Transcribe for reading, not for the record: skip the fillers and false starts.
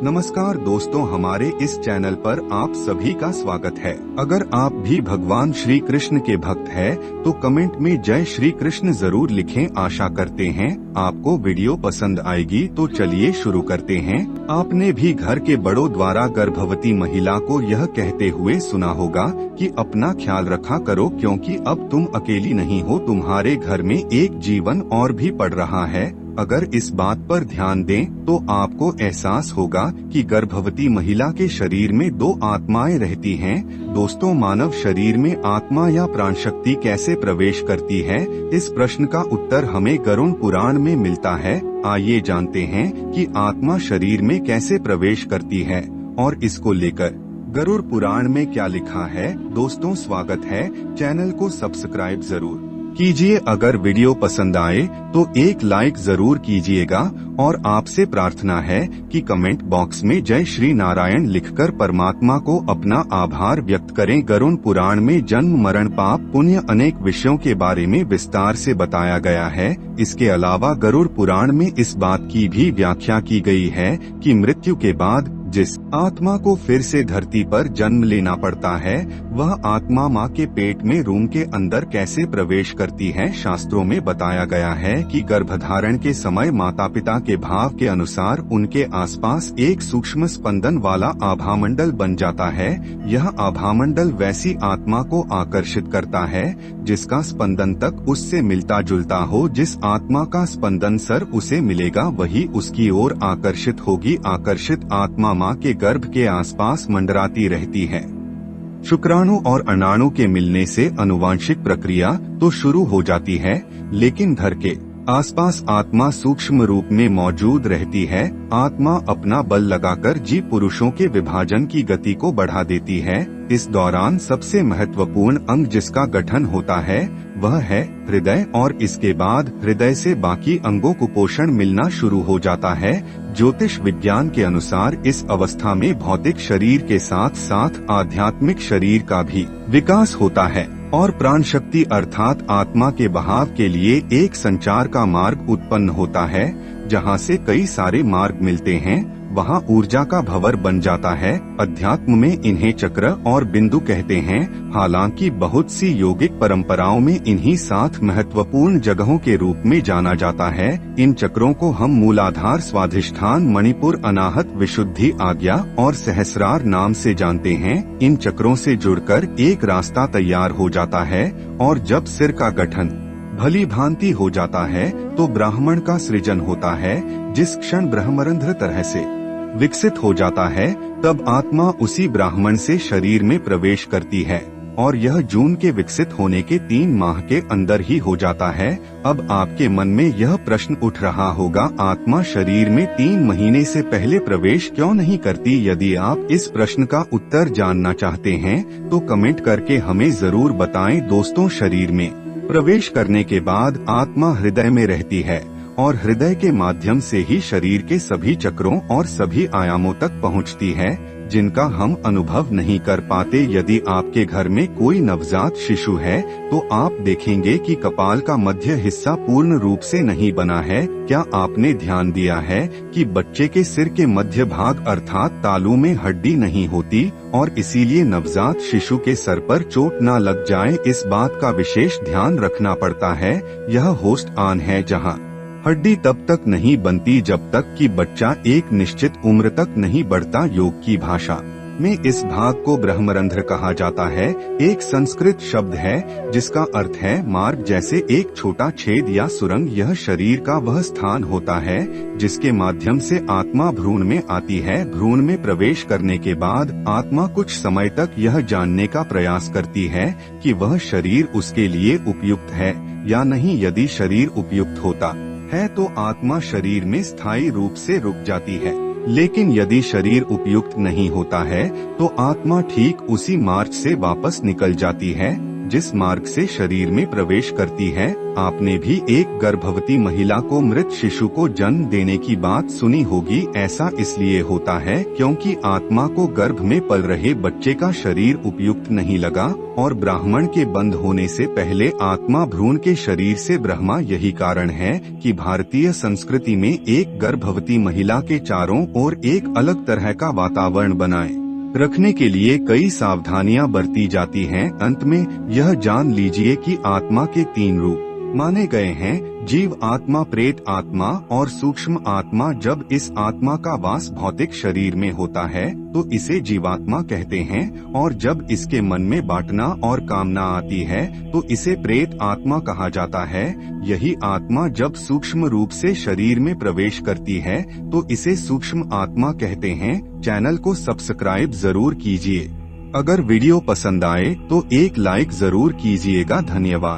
नमस्कार दोस्तों, हमारे इस चैनल पर आप सभी का स्वागत है। अगर आप भी भगवान श्री कृष्ण के भक्त हैं, तो कमेंट में जय श्री कृष्ण जरूर लिखें। आशा करते हैं आपको वीडियो पसंद आएगी। तो चलिए शुरू करते हैं। आपने भी घर के बड़ों द्वारा गर्भवती महिला को यह कहते हुए सुना होगा कि अपना ख्याल रखा करो, क्योंकि अब तुम अकेली नहीं हो, तुम्हारे घर में एक जीवन और भी पड़ रहा है। अगर इस बात पर ध्यान दें तो आपको एहसास होगा कि गर्भवती महिला के शरीर में दो आत्माएं रहती हैं। दोस्तों, मानव शरीर में आत्मा या प्राण शक्ति कैसे प्रवेश करती है, इस प्रश्न का उत्तर हमें गरुड़ पुराण में मिलता है। आइए जानते हैं कि आत्मा शरीर में कैसे प्रवेश करती है और इसको लेकर गरुड़ पुराण में क्या लिखा है। दोस्तों, स्वागत है। चैनल को सब्सक्राइब जरूर कीजिए। अगर वीडियो पसंद आए तो एक लाइक जरूर कीजिएगा और आपसे प्रार्थना है कि कमेंट बॉक्स में जय श्री नारायण लिखकर परमात्मा को अपना आभार व्यक्त करें। गरुड़ पुराण में जन्म, मरण, पाप, पुण्य अनेक विषयों के बारे में विस्तार से बताया गया है। इसके अलावा गरुड़ पुराण में इस बात की भी व्याख्या की गई है कि मृत्यु के बाद जिस आत्मा को फिर से धरती पर जन्म लेना पड़ता है, वह आत्मा माँ के पेट में रूम के अंदर कैसे प्रवेश करती है। शास्त्रों में बताया गया है कि गर्भधारण के समय माता पिता के भाव के अनुसार उनके आसपास एक सूक्ष्म स्पंदन वाला आभामंडल बन जाता है। यह आभामंडल वैसी आत्मा को आकर्षित करता है जिसका स्पंदन तक उससे मिलता जुलता हो। जिस आत्मा का स्पंदन सर उसे मिलेगा, वही उसकी ओर आकर्षित होगी। आकर्षित आत्मा माँ के गर्भ के आसपास मंडराती रहती है। शुक्राणु और अण्डाणु के मिलने से अनुवांशिक प्रक्रिया तो शुरू हो जाती है, लेकिन घर के आसपास आत्मा सूक्ष्म रूप में मौजूद रहती है। आत्मा अपना बल लगाकर जीव पुरुषों के विभाजन की गति को बढ़ा देती है। इस दौरान सबसे महत्वपूर्ण अंग जिसका गठन होता है वह है हृदय, और इसके बाद हृदय से बाकी अंगों को पोषण मिलना शुरू हो जाता है। ज्योतिष विज्ञान के अनुसार इस अवस्था में भौतिक शरीर के साथ साथ आध्यात्मिक शरीर का भी विकास होता है और प्राण शक्ति अर्थात आत्मा के बहाव के लिए एक संचार का मार्ग उत्पन्न होता है। जहाँ से कई सारे मार्ग मिलते हैं, वहाँ ऊर्जा का भंवर बन जाता है। अध्यात्म में इन्हें चक्र और बिंदु कहते हैं। हालांकि बहुत सी योगिक परंपराओं में इन्हीं 7 महत्वपूर्ण जगहों के रूप में जाना जाता है। इन चक्रों को हम मूलाधार, स्वाधिष्ठान, मणिपुर, अनाहत, विशुद्धि, आज्ञा और सहस्रार नाम से जानते हैं। इन चक्रों से जुड़कर एक रास्ता तैयार हो जाता है और जब सिर का गठन भली भांति हो जाता है तो ब्राह्मण का सृजन होता है। जिस क्षण ब्रह्मरंध्र तरह से विकसित हो जाता है, तब आत्मा उसी ब्राह्मण से शरीर में प्रवेश करती है और यह जून के विकसित होने के 3 माह के अंदर ही हो जाता है। अब आपके मन में यह प्रश्न उठ रहा होगा, आत्मा शरीर में 3 महीने से पहले प्रवेश क्यों नहीं करती? यदि आप इस प्रश्न का उत्तर जानना चाहते हैं तो कमेंट करके हमें जरूर बताएं। दोस्तों, शरीर में प्रवेश करने के बाद आत्मा हृदय में रहती है और हृदय के माध्यम से ही शरीर के सभी चक्रों और सभी आयामों तक पहुंचती है, जिनका हम अनुभव नहीं कर पाते। यदि आपके घर में कोई नवजात शिशु है तो आप देखेंगे कि कपाल का मध्य हिस्सा पूर्ण रूप से नहीं बना है। क्या आपने ध्यान दिया है कि बच्चे के सिर के मध्य भाग अर्थात तालू में हड्डी नहीं होती और इसीलिए नवजात शिशु के सर पर चोट न लग जाए, इस बात का विशेष ध्यान रखना पड़ता है। यह होस्ट आन है जहाँ हड्डी तब तक नहीं बनती जब तक कि बच्चा एक निश्चित उम्र तक नहीं बढ़ता। योग की भाषा में इस भाग को ब्रह्मरंध्र कहा जाता है। एक संस्कृत शब्द है जिसका अर्थ है मार्ग, जैसे एक छोटा छेद या सुरंग। यह शरीर का वह स्थान होता है जिसके माध्यम से आत्मा भ्रूण में आती है। भ्रूण में प्रवेश करने के बाद आत्मा कुछ समय तक यह जानने का प्रयास करती है कि वह शरीर उसके लिए उपयुक्त है या नहीं। यदि शरीर उपयुक्त होता है तो आत्मा शरीर में स्थायी रूप से रुक जाती है, लेकिन यदि शरीर उपयुक्त नहीं होता है तो आत्मा ठीक उसी मार्ग से वापस निकल जाती है जिस मार्ग से शरीर में प्रवेश करती है। आपने भी एक गर्भवती महिला को मृत शिशु को जन्म देने की बात सुनी होगी। ऐसा इसलिए होता है क्योंकि आत्मा को गर्भ में पल रहे बच्चे का शरीर उपयुक्त नहीं लगा और ब्राह्मण के बंद होने से पहले आत्मा भ्रूण के शरीर से ब्रह्मा। यही कारण है कि भारतीय संस्कृति में एक गर्भवती महिला के चारों ओर एक अलग तरह का वातावरण बनाए रखने के लिए कई सावधानियां बरती जाती हैं। अंत में यह जान लीजिए कि आत्मा के 3 रूप माने गए हैं: जीव आत्मा, प्रेत आत्मा और सूक्ष्म आत्मा। जब इस आत्मा का वास भौतिक शरीर में होता है तो इसे जीवात्मा कहते हैं, और जब इसके मन में बांटना और कामना आती है तो इसे प्रेत आत्मा कहा जाता है। यही आत्मा जब सूक्ष्म रूप से शरीर में प्रवेश करती है तो इसे सूक्ष्म आत्मा कहते हैं। चैनल को सब्सक्राइब जरूर कीजिए। अगर वीडियो पसंद आए तो एक लाइक जरूर कीजिएगा। धन्यवाद।